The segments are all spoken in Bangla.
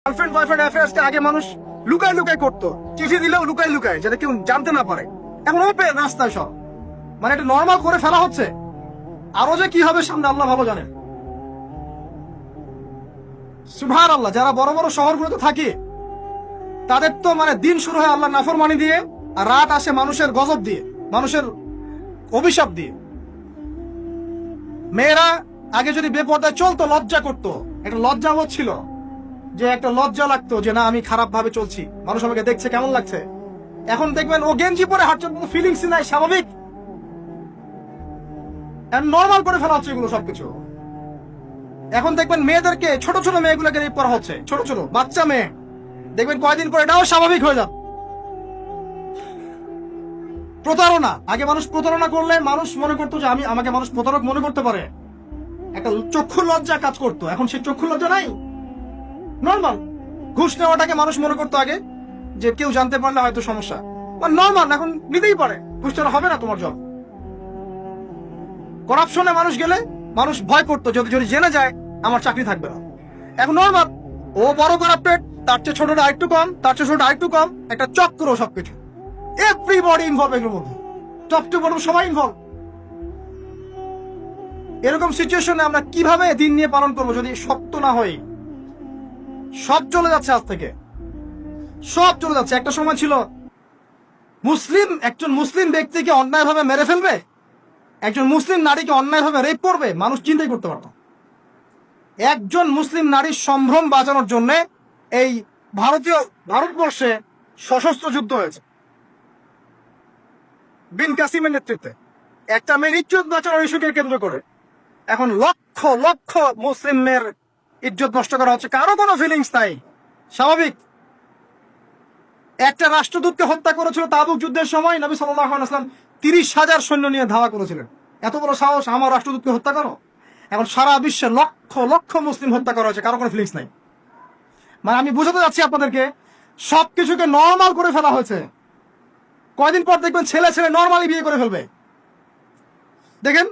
গার্লফ্রেন্ড বয়ফ্রেন্ড অ্যাফেয়ার্সটা আগে মানুষ লুকায় লুকায় করতো, চিঠি দিলেও লুকায় লুকায়, যাতে কেউ জানতে না পারে। এখন ওপেন রাস্তায় সব, মানে এটা নর্মাল করে ফেলা হচ্ছে। আরো যে কি হবে সামনে আল্লাহ ভালো জানেন। সুবহানাল্লাহ। যারা বড় বড় শহরগুলোতে থাকে তাদের তো মানে দিন শুরু হয় আল্লাহ নাফরমানি দিয়ে, আর রাত আসে মানুষের গজব দিয়ে, মানুষের অভিশাপ দিয়ে। মেয়েরা আগে যদি বেপর্দায় চলতো লজ্জা করতো, একটা লজ্জা বোধ ছিল, যে একটা লজ্জা লাগতো যে না আমি খারাপ ভাবে চলছি, মানুষ আমাকে দেখছে কেমন লাগছে। এখন দেখবেন ও গেঞ্জি পরে হাঁটছে, ফিলিংস নাই, স্বাভাবিক, নর্মাল করে ফেলা হচ্ছে এগুলো সবকিছু। এখন দেখবেন মেয়েদেরকে, ছোট ছোট মেয়েগুলোকে রেপ করা হচ্ছে, ছোট ছোট বাচ্চা মেয়ে, দেখবেন কয়দিন পরে এটাও স্বাভাবিক হয়ে যাবে। প্রতারণা, আগে মানুষ প্রতারণা করলে মানুষ মনে করতো যে আমাকে মানুষ প্রতারক মনে করতে পারে, একটা চক্ষু লজ্জা কাজ করতো। এখন সেই চক্ষু লজ্জা নাই, নর্মাল। ঘুষ নেওয়াটাকে মানুষ মনে করতো আগে যে কেউ জানতে পারলে হয়তো সমস্যা, নর্মাল, এখন নিতেই পারে, ঘুষ নেওয়া হবে না তোমার জব। করাপশনে মানুষ গেলে মানুষ ভয় করতো যদি জেনে যায় আমার চাকরি থাকবে না। এখন নর্মাল, ও বড় করাপ্টেড, তার চেয়ে ছোটটা আরেকটু কম, তার চেয়ে ছোটটা আরেকটু কম, একটা চক্র সবকিছু, এভরিবডি ইনভলভ এগুলোর মধ্যে, টপ টু বটম সবাই ইনভলভ। এরকম সিচুয়েশনে আমরা কিভাবে দিন নিয়ে পালন করবো যদি শক্ত না হই? সব চলে যাচ্ছে, আজ থেকে সব চলে যাচ্ছে। একটা সময় ছিল একজন মুসলিম ব্যক্তিকে অন্যায়ভাবে মেরে ফেলবে, একজন মুসলিম নারীকে অন্যায়ভাবে রেপ করবে, মানুষ চিন্তাই করতে পারত। একজন মুসলিম নারীর সম্ভ্রম বাঁচানোর জন্য এই ভারতবর্ষে সশস্ত্র যুদ্ধ হয়েছে বিন কাসিমের নেতৃত্বে, একটা মেয়ের ইজ্জত বাঁচানোর ইস্যুকে কেন্দ্র করে। এখন লক্ষ লক্ষ মুসলিম মেয়ের ইজ্জত নষ্ট করা হচ্ছে, কারো কোনো ফিলিংস নাই, স্বাভাবিক। একটা রাষ্ট্রদূতকে হত্যা করেছিল তাবুক যুদ্ধের সময়, নবী সাল্লাল্লাহু আলাইহি ওয়াসাল্লাম 30,000 সৈন্য নিয়ে ধাওয়া করেছিলেন। এত বড় সাহস আমার রাষ্ট্রদূতকে হত্যা করো? এখন সারা বিশ্বে লক্ষ লক্ষ মুসলিম হত্যা করা হয়েছে, কারো কোনো ফিলিংস নাই। মানে আমি বুঝাতে যাচ্ছি আপনাদেরকে, সবকিছুকে নর্মাল করে ফেলা হয়েছে। কয়দিন পর দেখবেন ছেলে ছেলে নর্মালি বিয়ে করে ফেলবে। দেখেন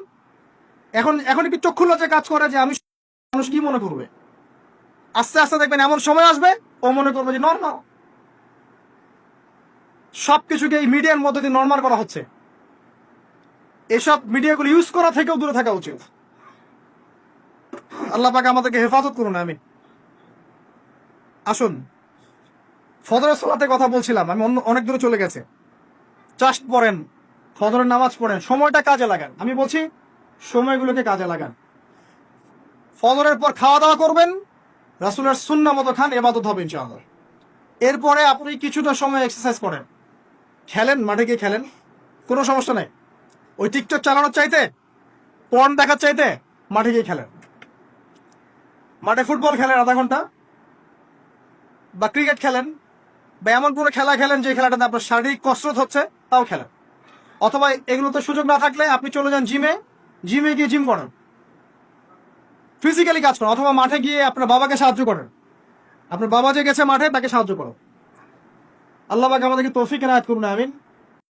এখন একটু চক্ষু লজ্জায় কাজ করে যে আমি, মানুষ কি মনে করবে। আস্তে আস্তে দেখবেন এমন সময় আসবে ও মনে করবে যে নর্মাল। সবকিছুকে এই মিডিয়ার মধ্যে দিয়ে নর্মাল করা হচ্ছে। এসব মিডিয়াগুলো ইউজ করা থেকেও দূরে থাকা উচিত। আল্লাহ পাক আমাদেরকে হেফাজত করুন, আমি। আসুন, ফজরের সালাতের কথা বলছিলাম, আমি অনেক দূরে চলে গেছে। চাষ্ট পড়েন, ফজরের নামাজ পড়েন, সময়টা কাজে লাগান। আমি বলছি সময়গুলোকে কাজে লাগান। ফজরের পর খাওয়া দাওয়া করবেন, রাসূলের সুন্নাহ মতো খান, ইবাদত হবে ইনশাআল্লাহ। এরপরে আপনি কিছুটা সময় এক্সারসাইজ করেন, খেলেন, মাঠে গিয়ে খেলেন, কোনো সমস্যা নাই। ওই টিকটক চালানোর চাইতে, পর্ন দেখার চাইতে মাঠে গিয়ে খেলেন। মাঠে ফুটবল খেলেন আধা ঘন্টা, বা ক্রিকেট খেলেন, বা এমন কোনো খেলা খেলেন যে খেলাটাতে আপনার শারীরিক কসরত হচ্ছে, তাও খেলেন। অথবা এগুলোতে সুযোগ না থাকলে আপনি চলে যান জিমে গিয়ে জিম করেন, ফিজিক্যালি কাজ করেন। অথবা মাঠে গিয়ে আপনার বাবাকে সাহায্য করেন, আপনার বাবা যে গেছে মাঠে তাকে সাহায্য করো। আল্লাহ পাক আমাদেরকে তৌফিক এনায়েত করুন, আমিন।